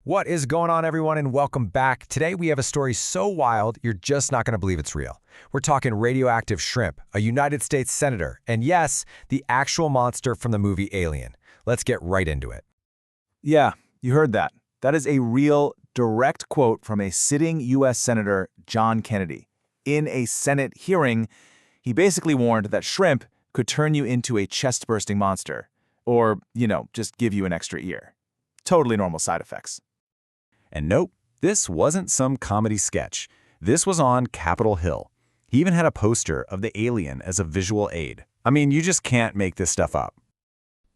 What is going on, everyone, and welcome back. Today we have a story so wild, you're just not going to believe it's real. We're talking radioactive shrimp, a United States senator, and yes, the actual monster from the movie Alien. Let's get right into it. Yeah, you heard that. That is a real, direct quote from a sitting U.S. Senator, John Kennedy. In a Senate hearing, he basically warned that shrimp could turn you into a chest-bursting monster. Or, just give you an extra ear. Totally normal side effects. And nope, this wasn't some comedy sketch. This was on Capitol Hill. He even had a poster of the alien as a visual aid. I mean, you just can't make this stuff up.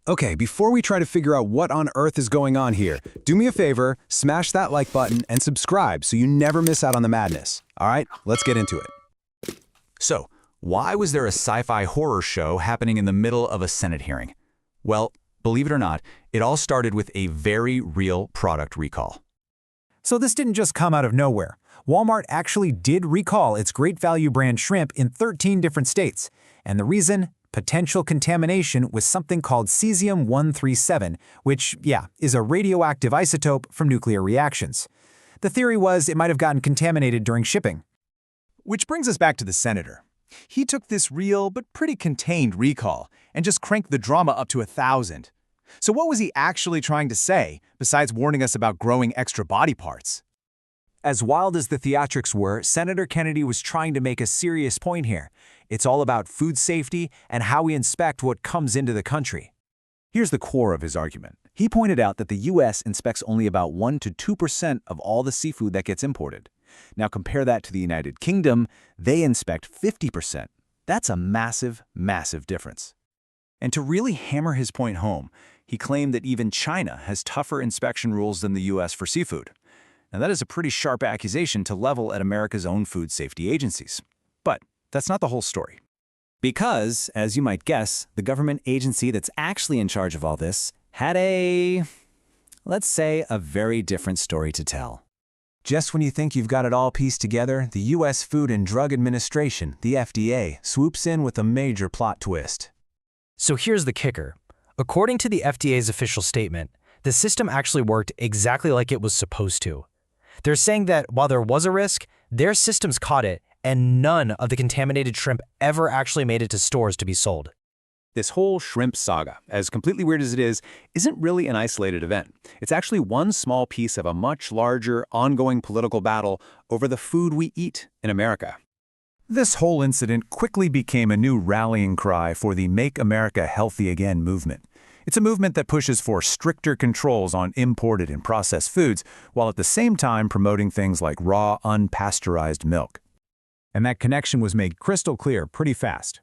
Okay, before we try to figure out what on earth is going on here, do me a favor, smash that like button and subscribe so you never miss out on the madness. All right, let's get into it. So, why was there a sci-fi horror show happening in the middle of a Senate hearing? Well, believe it or not, it all started with a very real product recall. So this didn't just come out of nowhere. Walmart actually did recall its Great Value brand shrimp in 13 different states. And the reason? Potential contamination with something called cesium-137, which, is a radioactive isotope from nuclear reactions. The theory was it might have gotten contaminated during shipping. Which brings us back to the senator. He took this real but pretty contained recall and just cranked the drama up to 1,000. So what was he actually trying to say, besides warning us about growing extra body parts? As wild as the theatrics were, Senator Kennedy was trying to make a serious point here. It's all about food safety and how we inspect what comes into the country. Here's the core of his argument. He pointed out that the U.S. inspects only about 1 to 2% of all the seafood that gets imported. Now compare that to the United Kingdom, they inspect 50%. That's a massive, massive difference. And to really hammer his point home, he claimed that even China has tougher inspection rules than the U.S. for seafood. Now that is a pretty sharp accusation to level at America's own food safety agencies. But that's not the whole story. Because, as you might guess, the government agency that's actually in charge of all this had let's say, a very different story to tell. Just when you think you've got it all pieced together, the U.S. Food and Drug Administration, the FDA, swoops in with a major plot twist. So here's the kicker. According to the FDA's official statement, the system actually worked exactly like it was supposed to. They're saying that while there was a risk, their systems caught it, and none of the contaminated shrimp ever actually made it to stores to be sold. This whole shrimp saga, as completely weird as it is, isn't really an isolated event. It's actually one small piece of a much larger, ongoing political battle over the food we eat in America. This whole incident quickly became a new rallying cry for the Make America Healthy Again movement. It's a movement that pushes for stricter controls on imported and processed foods, while at the same time promoting things like raw, unpasteurized milk. And that connection was made crystal clear pretty fast.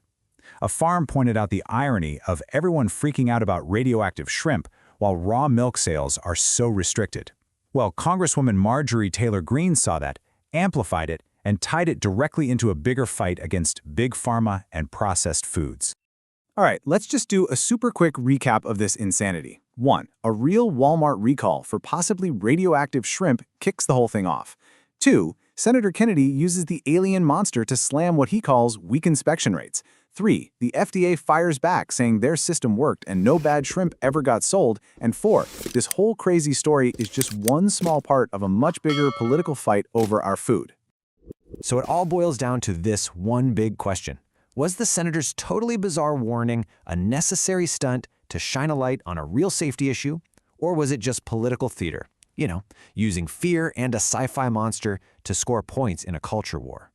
A farm pointed out the irony of everyone freaking out about radioactive shrimp while raw milk sales are so restricted. Well, Congresswoman Marjorie Taylor Greene saw that, amplified it, and tied it directly into a bigger fight against big pharma and processed foods. All right, let's just do a super quick recap of this insanity. 1. A real Walmart recall for possibly radioactive shrimp kicks the whole thing off. 2. Senator Kennedy uses the alien monster to slam what he calls weak inspection rates. 3. The FDA fires back saying their system worked and no bad shrimp ever got sold. And 4. This whole crazy story is just one small part of a much bigger political fight over our food. So it all boils down to this one big question. Was the senator's totally bizarre warning a necessary stunt to shine a light on a real safety issue, or was it just political theater? Using fear and a sci-fi monster to score points in a culture war.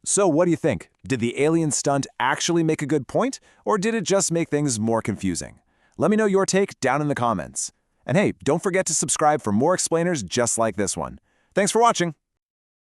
So what do you think? Did the alien stunt actually make a good point, or did it just make things more confusing? Let me know your take down in the comments. And hey, don't forget to subscribe for more explainers just like this one. Thanks for watching.